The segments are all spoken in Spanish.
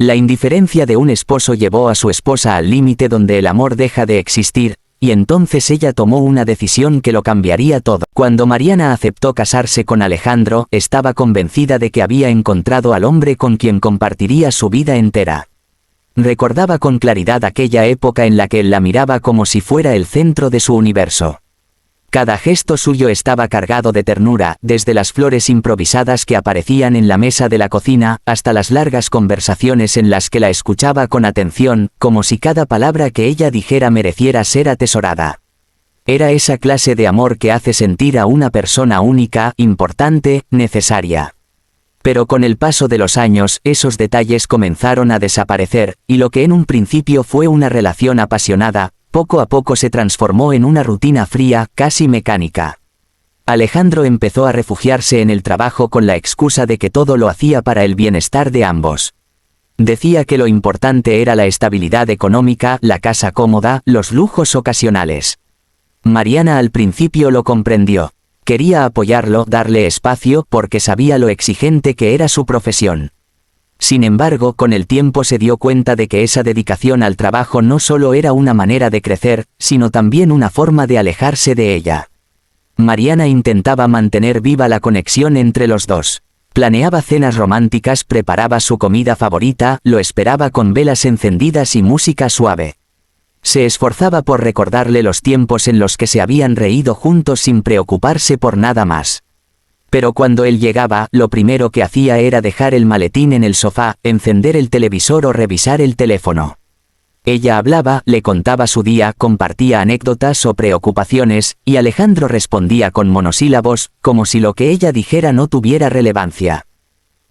La indiferencia de un esposo llevó a su esposa al límite donde el amor deja de existir, y entonces ella tomó una decisión que lo cambiaría todo. Cuando Mariana aceptó casarse con Alejandro, estaba convencida de que había encontrado al hombre con quien compartiría su vida entera. Recordaba con claridad aquella época en la que él la miraba como si fuera el centro de su universo. Cada gesto suyo estaba cargado de ternura, desde las flores improvisadas que aparecían en la mesa de la cocina, hasta las largas conversaciones en las que la escuchaba con atención, como si cada palabra que ella dijera mereciera ser atesorada. Era esa clase de amor que hace sentir a una persona única, importante, necesaria. Pero con el paso de los años, esos detalles comenzaron a desaparecer, y lo que en un principio fue una relación apasionada, poco a poco se transformó en una rutina fría, casi mecánica. Alejandro empezó a refugiarse en el trabajo con la excusa de que todo lo hacía para el bienestar de ambos. Decía que lo importante era la estabilidad económica, la casa cómoda, los lujos ocasionales. Mariana al principio lo comprendió. Quería apoyarlo, darle espacio, porque sabía lo exigente que era su profesión. Sin embargo, con el tiempo se dio cuenta de que esa dedicación al trabajo no solo era una manera de crecer, sino también una forma de alejarse de ella. Mariana intentaba mantener viva la conexión entre los dos. Planeaba cenas románticas, preparaba su comida favorita, lo esperaba con velas encendidas y música suave. Se esforzaba por recordarle los tiempos en los que se habían reído juntos sin preocuparse por nada más. Pero cuando él llegaba, lo primero que hacía era dejar el maletín en el sofá, encender el televisor o revisar el teléfono. Ella hablaba, le contaba su día, compartía anécdotas o preocupaciones, y Alejandro respondía con monosílabos, como si lo que ella dijera no tuviera relevancia.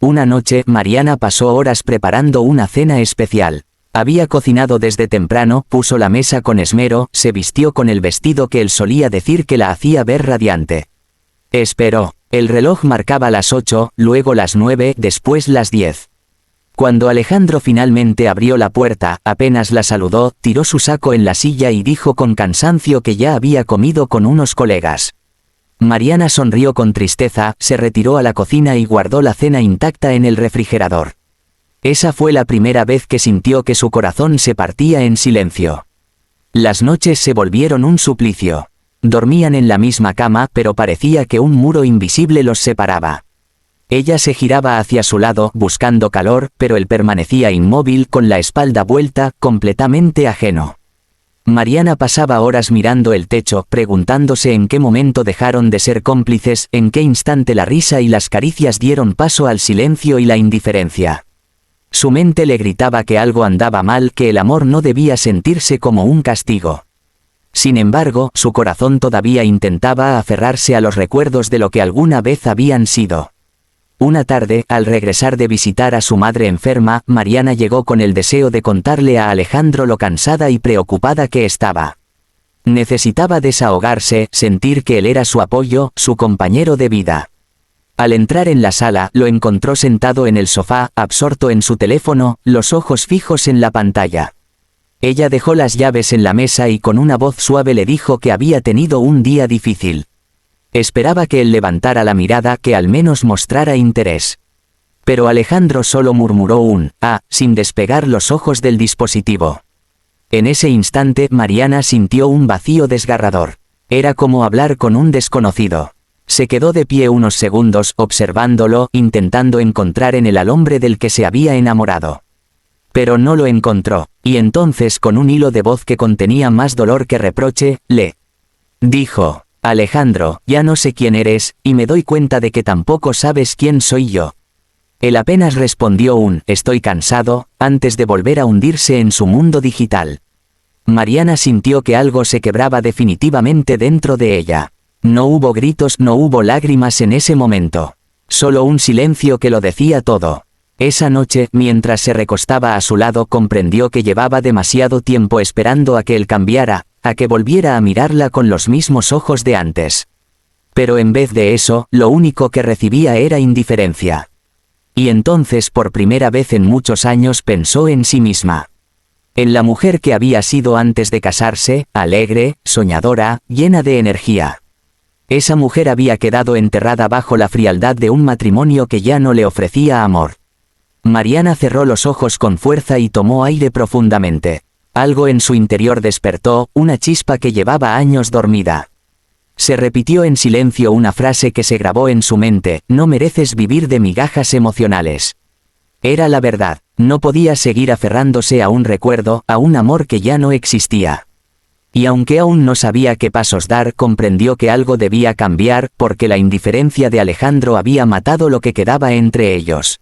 Una noche, Mariana pasó horas preparando una cena especial. Había cocinado desde temprano, puso la mesa con esmero, se vistió con el vestido que él solía decir que la hacía ver radiante. Esperó. El reloj marcaba las 8, luego las 9, después las 10. Cuando Alejandro finalmente abrió la puerta, apenas la saludó, tiró su saco en la silla y dijo con cansancio que ya había comido con unos colegas. Mariana sonrió con tristeza, se retiró a la cocina y guardó la cena intacta en el refrigerador. Esa fue la primera vez que sintió que su corazón se partía en silencio. Las noches se volvieron un suplicio. Dormían en la misma cama, pero parecía que un muro invisible los separaba. Ella se giraba hacia su lado, buscando calor, pero él permanecía inmóvil, con la espalda vuelta, completamente ajeno. Mariana pasaba horas mirando el techo, preguntándose en qué momento dejaron de ser cómplices, en qué instante la risa y las caricias dieron paso al silencio y la indiferencia. Su mente le gritaba que algo andaba mal, que el amor no debía sentirse como un castigo. Sin embargo, su corazón todavía intentaba aferrarse a los recuerdos de lo que alguna vez habían sido. Una tarde, al regresar de visitar a su madre enferma, Mariana llegó con el deseo de contarle a Alejandro lo cansada y preocupada que estaba. Necesitaba desahogarse, sentir que él era su apoyo, su compañero de vida. Al entrar en la sala, lo encontró sentado en el sofá, absorto en su teléfono, los ojos fijos en la pantalla. Ella dejó las llaves en la mesa y con una voz suave le dijo que había tenido un día difícil. Esperaba que él levantara la mirada, que al menos mostrara interés. Pero Alejandro solo murmuró un «ah», sin despegar los ojos del dispositivo. En ese instante, Mariana sintió un vacío desgarrador. Era como hablar con un desconocido. Se quedó de pie unos segundos, observándolo, intentando encontrar en él al hombre del que se había enamorado. Pero no lo encontró, y entonces con un hilo de voz que contenía más dolor que reproche, le dijo: «Alejandro, ya no sé quién eres, y me doy cuenta de que tampoco sabes quién soy yo». Él apenas respondió un «estoy cansado», antes de volver a hundirse en su mundo digital. Mariana sintió que algo se quebraba definitivamente dentro de ella. No hubo gritos, no hubo lágrimas en ese momento. Solo un silencio que lo decía todo. Esa noche, mientras se recostaba a su lado, comprendió que llevaba demasiado tiempo esperando a que él cambiara, a que volviera a mirarla con los mismos ojos de antes. Pero en vez de eso, lo único que recibía era indiferencia. Y entonces, por primera vez en muchos años, pensó en sí misma. En la mujer que había sido antes de casarse, alegre, soñadora, llena de energía. Esa mujer había quedado enterrada bajo la frialdad de un matrimonio que ya no le ofrecía amor. Mariana cerró los ojos con fuerza y tomó aire profundamente. Algo en su interior despertó, una chispa que llevaba años dormida. Se repitió en silencio una frase que se grabó en su mente: no mereces vivir de migajas emocionales. Era la verdad, no podía seguir aferrándose a un recuerdo, a un amor que ya no existía. Y aunque aún no sabía qué pasos dar, comprendió que algo debía cambiar, porque la indiferencia de Alejandro había matado lo que quedaba entre ellos.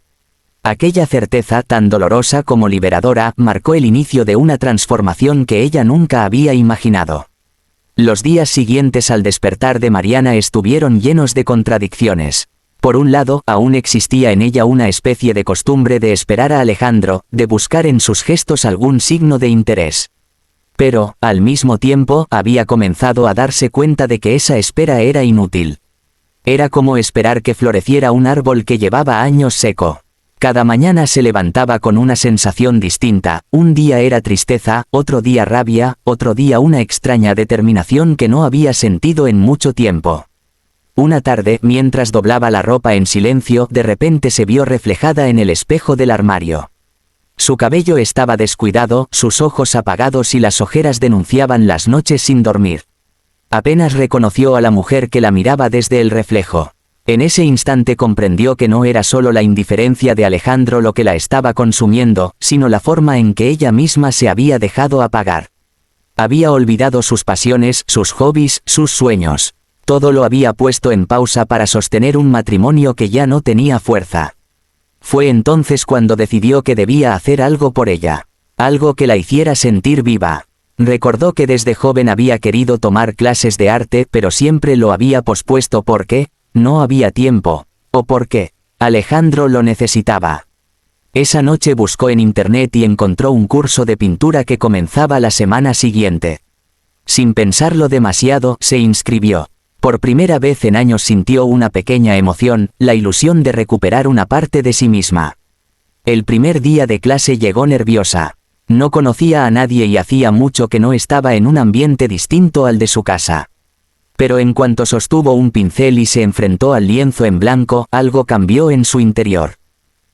Aquella certeza, tan dolorosa como liberadora, marcó el inicio de una transformación que ella nunca había imaginado. Los días siguientes al despertar de Mariana estuvieron llenos de contradicciones. Por un lado, aún existía en ella una especie de costumbre de esperar a Alejandro, de buscar en sus gestos algún signo de interés. Pero, al mismo tiempo, había comenzado a darse cuenta de que esa espera era inútil. Era como esperar que floreciera un árbol que llevaba años seco. Cada mañana se levantaba con una sensación distinta, un día era tristeza, otro día rabia, otro día una extraña determinación que no había sentido en mucho tiempo. Una tarde, mientras doblaba la ropa en silencio, de repente se vio reflejada en el espejo del armario. Su cabello estaba descuidado, sus ojos apagados y las ojeras denunciaban las noches sin dormir. Apenas reconoció a la mujer que la miraba desde el reflejo. En ese instante comprendió que no era solo la indiferencia de Alejandro lo que la estaba consumiendo, sino la forma en que ella misma se había dejado apagar. Había olvidado sus pasiones, sus hobbies, sus sueños. Todo lo había puesto en pausa para sostener un matrimonio que ya no tenía fuerza. Fue entonces cuando decidió que debía hacer algo por ella. Algo que la hiciera sentir viva. Recordó que desde joven había querido tomar clases de arte, pero siempre lo había pospuesto porque no había tiempo, o porque Alejandro lo necesitaba. Esa noche buscó en internet y encontró un curso de pintura que comenzaba la semana siguiente. Sin pensarlo demasiado, se inscribió. Por primera vez en años sintió una pequeña emoción, la ilusión de recuperar una parte de sí misma. El primer día de clase llegó nerviosa. No conocía a nadie y hacía mucho que no estaba en un ambiente distinto al de su casa. Pero en cuanto sostuvo un pincel y se enfrentó al lienzo en blanco, algo cambió en su interior.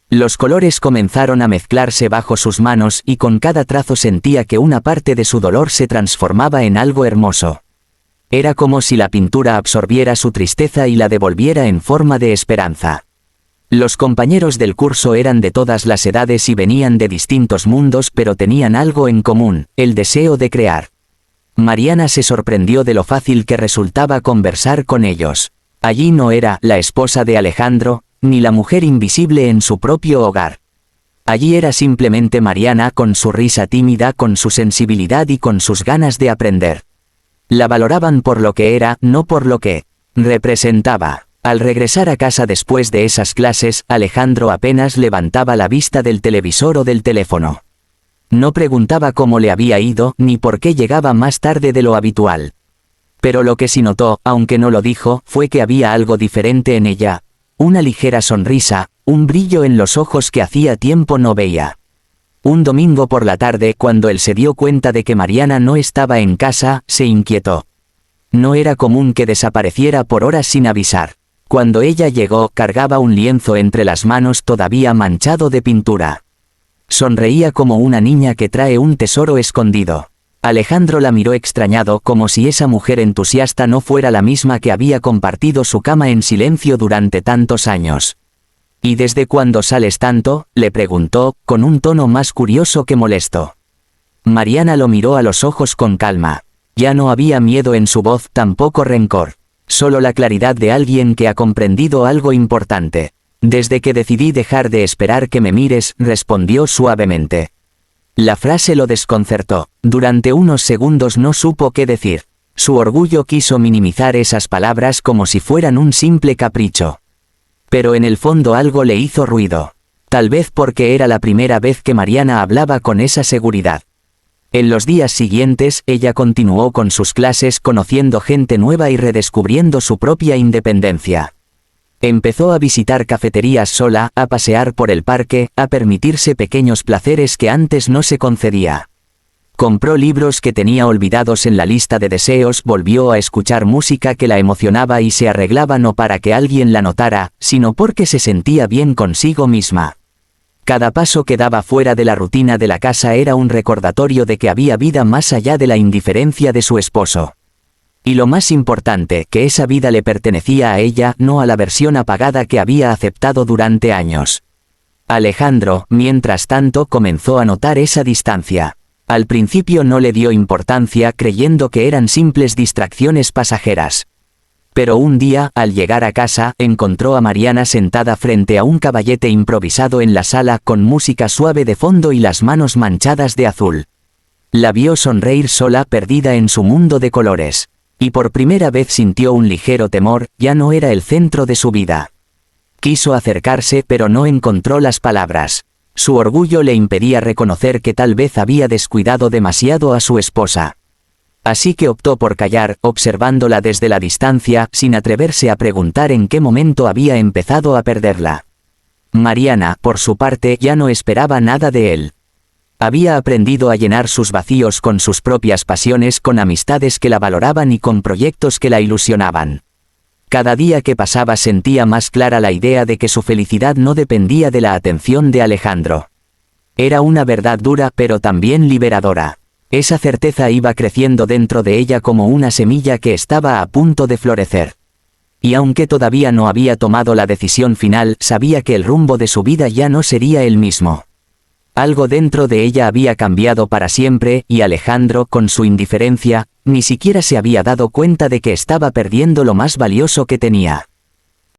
Los colores comenzaron a mezclarse bajo sus manos y con cada trazo sentía que una parte de su dolor se transformaba en algo hermoso. Era como si la pintura absorbiera su tristeza y la devolviera en forma de esperanza. Los compañeros del curso eran de todas las edades y venían de distintos mundos, pero tenían algo en común: el deseo de crear. Mariana se sorprendió de lo fácil que resultaba conversar con ellos. Allí no era la esposa de Alejandro, ni la mujer invisible en su propio hogar. Allí era simplemente Mariana, con su risa tímida, con su sensibilidad y con sus ganas de aprender. La valoraban por lo que era, no por lo que representaba. Al regresar a casa después de esas clases, Alejandro apenas levantaba la vista del televisor o del teléfono. No preguntaba cómo le había ido, ni por qué llegaba más tarde de lo habitual. Pero lo que sí notó, aunque no lo dijo, fue que había algo diferente en ella. Una ligera sonrisa, un brillo en los ojos que hacía tiempo no veía. Un domingo por la tarde, cuando él se dio cuenta de que Mariana no estaba en casa, se inquietó. No era común que desapareciera por horas sin avisar. Cuando ella llegó, cargaba un lienzo entre las manos todavía manchado de pintura. Sonreía como una niña que trae un tesoro escondido. Alejandro la miró extrañado, como si esa mujer entusiasta no fuera la misma que había compartido su cama en silencio durante tantos años. ¿Y desde cuándo sales tanto?, le preguntó, con un tono más curioso que molesto. Mariana lo miró a los ojos con calma. Ya no había miedo en su voz, tampoco rencor. Solo la claridad de alguien que ha comprendido algo importante. Desde que decidí dejar de esperar que me mires, respondió suavemente. La frase lo desconcertó. Durante unos segundos no supo qué decir. Su orgullo quiso minimizar esas palabras como si fueran un simple capricho. Pero en el fondo algo le hizo ruido. Tal vez porque era la primera vez que Mariana hablaba con esa seguridad. En los días siguientes, ella continuó con sus clases, conociendo gente nueva y redescubriendo su propia independencia. Empezó a visitar cafeterías sola, a pasear por el parque, a permitirse pequeños placeres que antes no se concedía. Compró libros que tenía olvidados en la lista de deseos, volvió a escuchar música que la emocionaba y se arreglaba no para que alguien la notara, sino porque se sentía bien consigo misma. Cada paso que daba fuera de la rutina de la casa era un recordatorio de que había vida más allá de la indiferencia de su esposo. Y lo más importante, que esa vida le pertenecía a ella, no a la versión apagada que había aceptado durante años. Alejandro, mientras tanto, comenzó a notar esa distancia. Al principio no le dio importancia, creyendo que eran simples distracciones pasajeras. Pero un día, al llegar a casa, encontró a Mariana sentada frente a un caballete improvisado en la sala con música suave de fondo y las manos manchadas de azul. La vio sonreír sola, perdida en su mundo de colores. Y por primera vez sintió un ligero temor, ya no era el centro de su vida. Quiso acercarse pero no encontró las palabras. Su orgullo le impedía reconocer que tal vez había descuidado demasiado a su esposa. Así que optó por callar, observándola desde la distancia, sin atreverse a preguntar en qué momento había empezado a perderla. Mariana, por su parte, ya no esperaba nada de él. Había aprendido a llenar sus vacíos con sus propias pasiones, con amistades que la valoraban y con proyectos que la ilusionaban. Cada día que pasaba sentía más clara la idea de que su felicidad no dependía de la atención de Alejandro. Era una verdad dura pero también liberadora. Esa certeza iba creciendo dentro de ella como una semilla que estaba a punto de florecer. Y aunque todavía no había tomado la decisión final, sabía que el rumbo de su vida ya no sería el mismo. Algo dentro de ella había cambiado para siempre, y Alejandro, con su indiferencia, ni siquiera se había dado cuenta de que estaba perdiendo lo más valioso que tenía.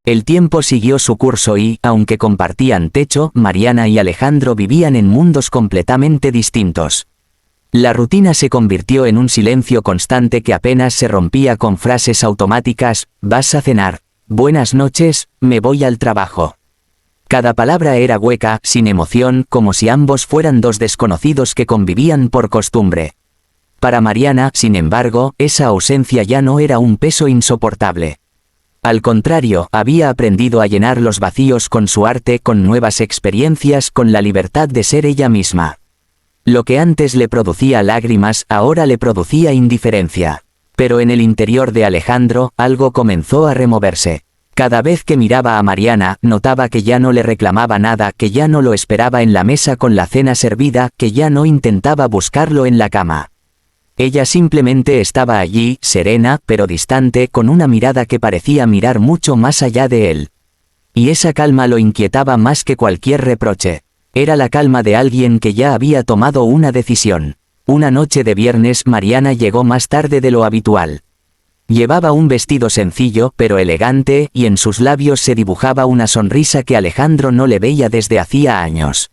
El tiempo siguió su curso y, aunque compartían techo, Mariana y Alejandro vivían en mundos completamente distintos. La rutina se convirtió en un silencio constante que apenas se rompía con frases automáticas: «¿Vas a cenar?», «Buenas noches, me voy al trabajo». Cada palabra era hueca, sin emoción, como si ambos fueran dos desconocidos que convivían por costumbre. Para Mariana, sin embargo, esa ausencia ya no era un peso insoportable. Al contrario, había aprendido a llenar los vacíos con su arte, con nuevas experiencias, con la libertad de ser ella misma. Lo que antes le producía lágrimas, ahora le producía indiferencia. Pero en el interior de Alejandro, algo comenzó a removerse. Cada vez que miraba a Mariana, notaba que ya no le reclamaba nada, que ya no lo esperaba en la mesa con la cena servida, que ya no intentaba buscarlo en la cama. Ella simplemente estaba allí, serena, pero distante, con una mirada que parecía mirar mucho más allá de él. Y esa calma lo inquietaba más que cualquier reproche. Era la calma de alguien que ya había tomado una decisión. Una noche de viernes, Mariana llegó más tarde de lo habitual. Llevaba un vestido sencillo, pero elegante, y en sus labios se dibujaba una sonrisa que Alejandro no le veía desde hacía años.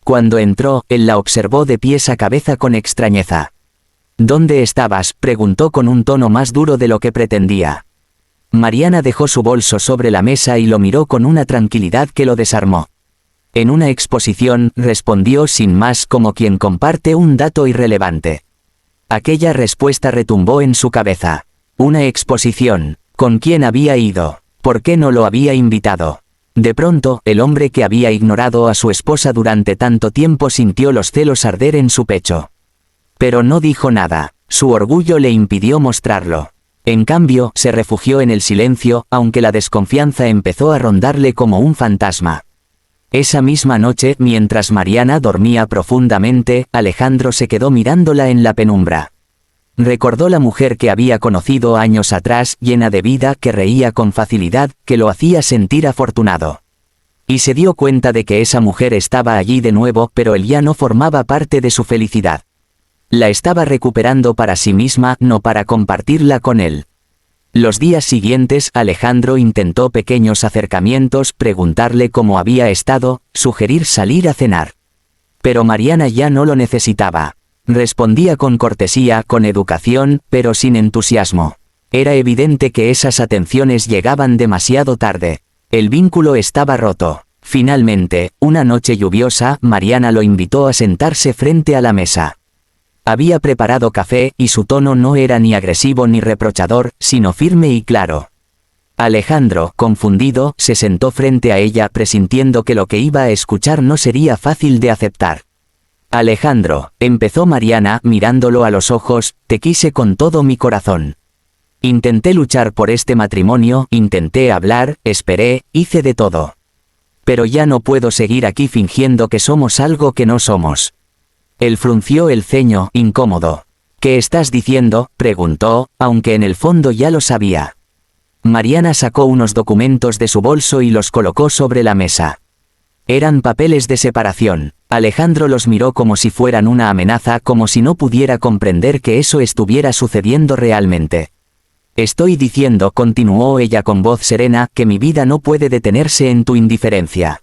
Cuando entró, él la observó de pies a cabeza con extrañeza. «¿Dónde estabas?», preguntó con un tono más duro de lo que pretendía. Mariana dejó su bolso sobre la mesa y lo miró con una tranquilidad que lo desarmó. «En una exposición», respondió sin más, como quien comparte un dato irrelevante. Aquella respuesta retumbó en su cabeza. ¿Una exposición? ¿Con quién había ido? ¿Por qué no lo había invitado? De pronto, el hombre que había ignorado a su esposa durante tanto tiempo sintió los celos arder en su pecho. Pero no dijo nada. Su orgullo le impidió mostrarlo. En cambio, se refugió en el silencio, aunque la desconfianza empezó a rondarle como un fantasma. Esa misma noche, mientras Mariana dormía profundamente, Alejandro se quedó mirándola en la penumbra. Recordó la mujer que había conocido años atrás, llena de vida, que reía con facilidad, que lo hacía sentir afortunado. Y se dio cuenta de que esa mujer estaba allí de nuevo, pero él ya no formaba parte de su felicidad. La estaba recuperando para sí misma, no para compartirla con él. Los días siguientes, Alejandro intentó pequeños acercamientos, preguntarle cómo había estado, sugerir salir a cenar. Pero Mariana ya no lo necesitaba. Respondía con cortesía, con educación, pero sin entusiasmo. Era evidente que esas atenciones llegaban demasiado tarde. El vínculo estaba roto. Finalmente, una noche lluviosa, Mariana lo invitó a sentarse frente a la mesa. Había preparado café, y su tono no era ni agresivo ni reprochador, sino firme y claro. Alejandro, confundido, se sentó frente a ella presintiendo que lo que iba a escuchar no sería fácil de aceptar. «Alejandro», empezó Mariana, mirándolo a los ojos, «te quise con todo mi corazón. Intenté luchar por este matrimonio, intenté hablar, esperé, hice de todo. Pero ya no puedo seguir aquí fingiendo que somos algo que no somos. Él frunció el ceño, incómodo. ¿Qué estás diciendo?, preguntó, aunque en el fondo ya lo sabía. Mariana sacó unos documentos de su bolso y los colocó sobre la mesa. Eran papeles de separación. Alejandro los miró como si fueran una amenaza, como si no pudiera comprender que eso estuviera sucediendo realmente. Estoy diciendo, continuó ella con voz serena, que mi vida no puede detenerse en tu indiferencia.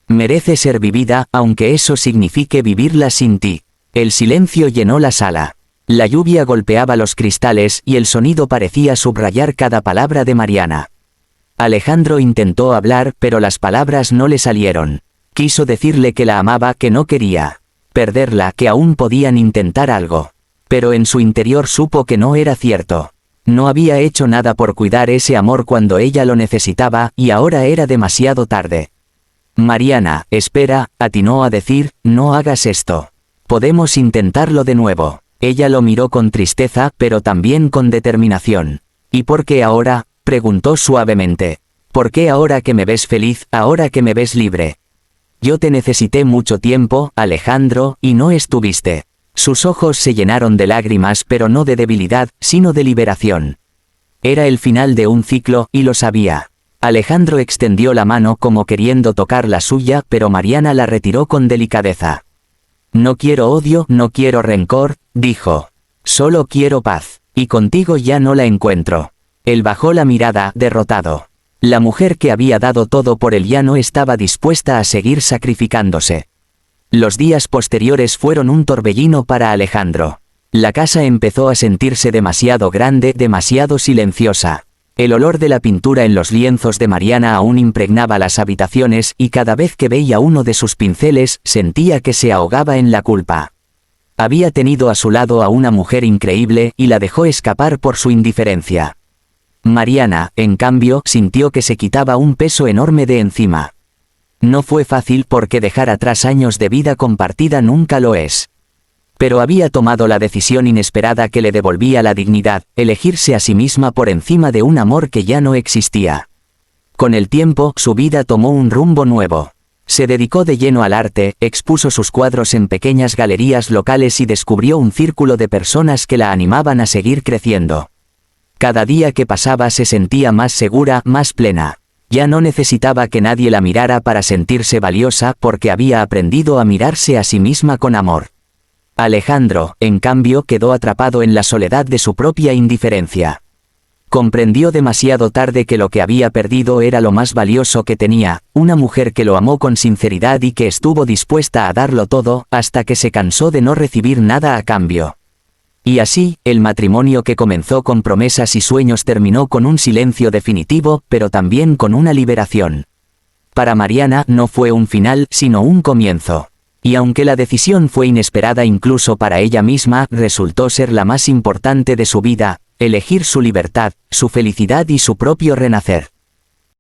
Merece ser vivida, aunque eso signifique vivirla sin ti. El silencio llenó la sala. La lluvia golpeaba los cristales y el sonido parecía subrayar cada palabra de Mariana. Alejandro intentó hablar, pero las palabras no le salieron. Quiso decirle que la amaba, que no quería perderla, que aún podían intentar algo. Pero en su interior supo que no era cierto. No había hecho nada por cuidar ese amor cuando ella lo necesitaba, y ahora era demasiado tarde. Mariana, espera, atinó a decir, no hagas esto. Podemos intentarlo de nuevo. Ella lo miró con tristeza, pero también con determinación. ¿Y por qué ahora?, preguntó suavemente. ¿Por qué ahora que me ves feliz, ahora que me ves libre? Yo te necesité mucho tiempo, Alejandro, y no estuviste. Sus ojos se llenaron de lágrimas, pero no de debilidad, sino de liberación. Era el final de un ciclo, y lo sabía. Alejandro extendió la mano como queriendo tocar la suya, pero Mariana la retiró con delicadeza. No quiero odio, no quiero rencor, dijo. Solo quiero paz. Y contigo ya no la encuentro. Él bajó la mirada, derrotado. La mujer que había dado todo por él ya no estaba dispuesta a seguir sacrificándose. Los días posteriores fueron un torbellino para Alejandro. La casa empezó a sentirse demasiado grande, demasiado silenciosa. El olor de la pintura en los lienzos de Mariana aún impregnaba las habitaciones, y cada vez que veía uno de sus pinceles, sentía que se ahogaba en la culpa. Había tenido a su lado a una mujer increíble, y la dejó escapar por su indiferencia. Mariana, en cambio, sintió que se quitaba un peso enorme de encima. No fue fácil porque dejar atrás años de vida compartida nunca lo es. Pero había tomado la decisión inesperada que le devolvía la dignidad, elegirse a sí misma por encima de un amor que ya no existía. Con el tiempo, su vida tomó un rumbo nuevo. Se dedicó de lleno al arte, expuso sus cuadros en pequeñas galerías locales y descubrió un círculo de personas que la animaban a seguir creciendo. Cada día que pasaba se sentía más segura, más plena. Ya no necesitaba que nadie la mirara para sentirse valiosa, porque había aprendido a mirarse a sí misma con amor. Alejandro, en cambio, quedó atrapado en la soledad de su propia indiferencia. Comprendió demasiado tarde que lo que había perdido era lo más valioso que tenía, una mujer que lo amó con sinceridad y que estuvo dispuesta a darlo todo, hasta que se cansó de no recibir nada a cambio. Y así, el matrimonio que comenzó con promesas y sueños terminó con un silencio definitivo, pero también con una liberación. Para Mariana no fue un final, sino un comienzo. Y aunque la decisión fue inesperada incluso para ella misma, resultó ser la más importante de su vida, elegir su libertad, su felicidad y su propio renacer.